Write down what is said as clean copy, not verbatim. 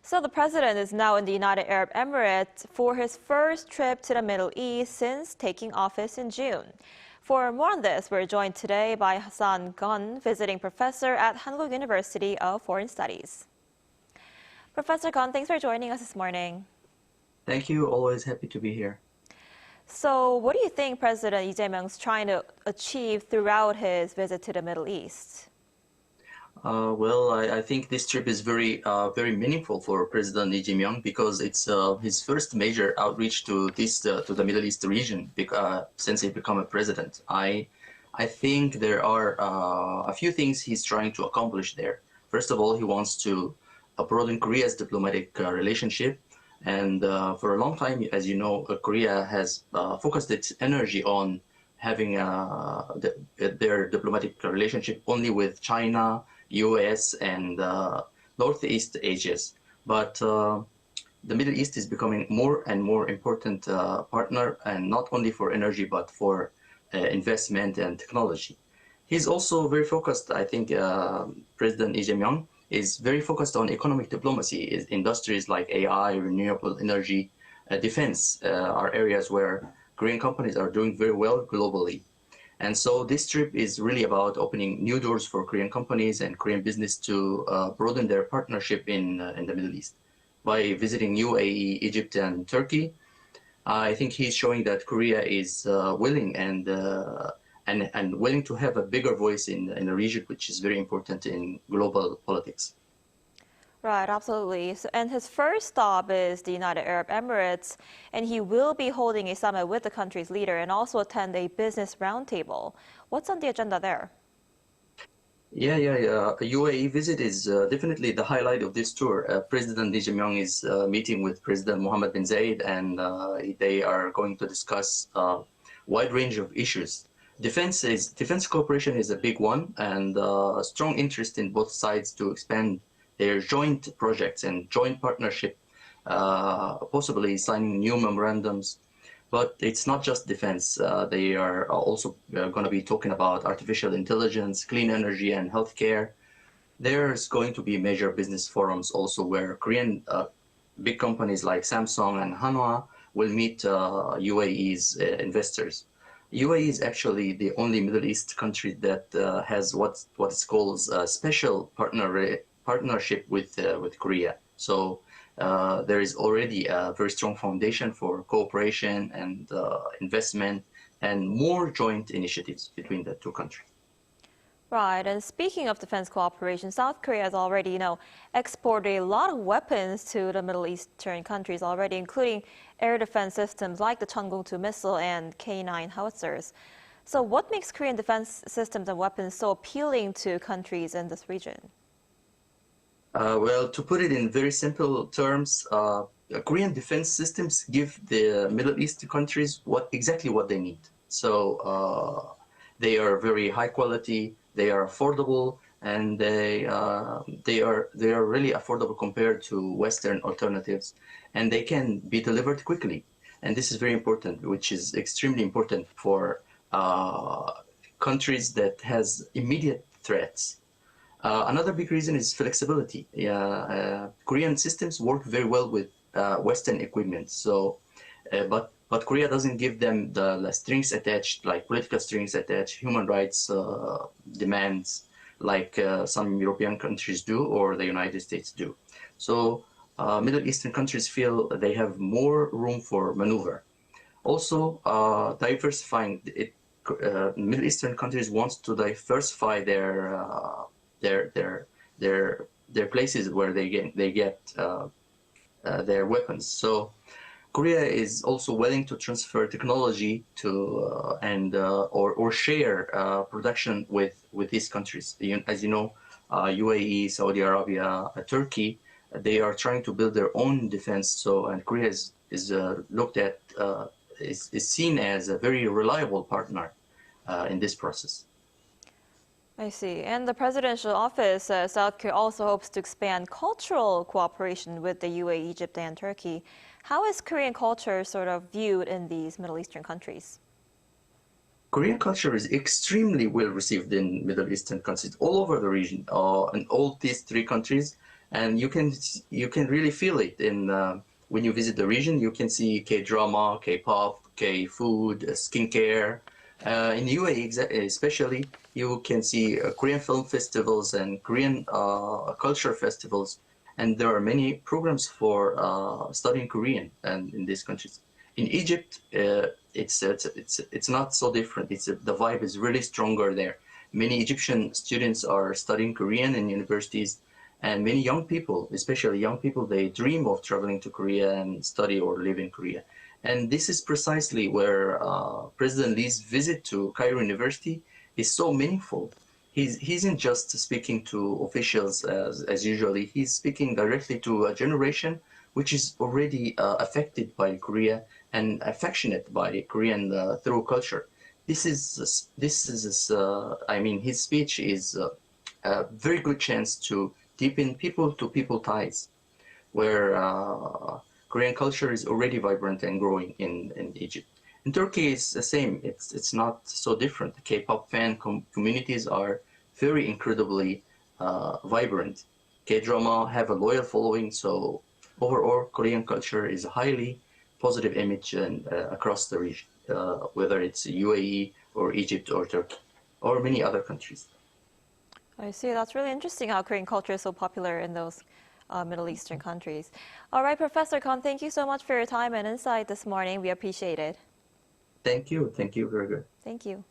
So the president is now in the United Arab Emirates for his first trip to the Middle East since taking office in June. For more on this, we're joined today by Hassan Geon, visiting professor at Hankuk University of Foreign Studies. Professor Geon, thanks for joining us this morning. Thank you. Always happy to be here. So what do you think President Lee Jae Myung is trying to achieve throughout his visit to the Middle East? I think this trip is very meaningful for President Lee Jae Myung because it's his first major outreach to the Middle East region since he became a president. I think there are a few things he's trying to accomplish there. First of all, he wants to broaden Korea's diplomatic relationship. And for a long time, as you know, Korea has focused its energy on having their diplomatic relationship only with China, US, and Northeast Asia. But the Middle East is becoming more and more important partner, and not only for energy, but for investment and technology. He's also very focused, I think, President Lee Jae Myung is very focused on economic diplomacy. Industries like AI, renewable energy, defense are areas where Korean companies are doing very well globally. And so this trip is really about opening new doors for Korean companies and Korean business to broaden their partnership in the Middle East. By visiting UAE, Egypt, and Turkey, I think he's showing that Korea is willing and willing to have a bigger voice in the region, which is very important in global politics. Right, absolutely. And his first stop is the United Arab Emirates, and he will be holding a summit with the country's leader and also attend a business roundtable. What's on the agenda there? Yeah. A UAE visit is definitely the highlight of this tour. President Lee Jae Myung is meeting with President Mohammed bin Zayed, and they are going to discuss a wide range of issues. Defense cooperation is a big one, and strong interest in both sides to expand their joint projects and joint partnership, possibly signing new memorandums. But it's not just defense. They are also going to be talking about artificial intelligence, clean energy, and healthcare. There's going to be major business forums also where Korean big companies like Samsung and Hanwha will meet UAE's investors. UAE is actually the only Middle East country that has what is called a special partnership with Korea. So there is already a very strong foundation for cooperation and investment and more joint initiatives between the two countries. Right, and speaking of defense cooperation, South Korea has already, exported a lot of weapons to the Middle Eastern countries already, including air defense systems like the Cheongung-II missile and K9 howitzers. So what makes Korean defense systems and weapons so appealing to countries in this region? To put it in very simple terms, Korean defense systems give the Middle East countries exactly what they need. So they are very high quality, they are affordable, and they are really affordable compared to Western alternatives, and they can be delivered quickly. And this is very important, which is extremely important for countries that has immediate threats. Another big reason is flexibility. Korean systems work very well with Western equipment. So, but Korea doesn't give them the strings attached, like political strings attached, human rights demands, like some European countries do or the United States do. So, Middle Eastern countries feel they have more room for maneuver. Also, diversifying it. Middle Eastern countries want to diversify their places where they get their weapons. So Korea is also willing to transfer technology to or share production with these countries. As you know, UAE, Saudi Arabia, Turkey, they are trying to build their own defense. So and Korea is looked at is seen as a very reliable partner in this process. I see. And the presidential office says South Korea also hopes to expand cultural cooperation with the UAE, Egypt, and Turkey. How is Korean culture sort of viewed in these Middle Eastern countries? Korean culture is extremely well received in Middle Eastern countries all over the region. In all these three countries, and you can really feel it in when you visit the region. You can see K-drama, K-pop, K-food, skincare. In UAE, especially, you can see Korean film festivals and Korean culture festivals, and there are many programs for studying Korean and in these countries. In Egypt, it's not so different. The vibe is really stronger there. Many Egyptian students are studying Korean in universities, and many young people, especially young people, they dream of traveling to Korea and study or live in Korea. And this is precisely where President Lee's visit to Cairo University is so meaningful. He isn't just speaking to officials as usually. He's speaking directly to a generation which is already affected by Korea and affectionate by Korean through culture. I mean, his speech is a very good chance to deepen people-to-people ties, where Korean culture is already vibrant and growing in Egypt. In Turkey, it's the same. It's not so different. The K-pop fan communities are very incredibly vibrant. K-drama have a loyal following, so overall, Korean culture is a highly positive image across the region, whether it's UAE or Egypt or Turkey or many other countries. I see. That's really interesting how Korean culture is so popular in those Middle Eastern countries. All right, Professor Khan, thank you so much for your time and insight this morning. We appreciate it. Thank you. Thank you. Very good. Thank you.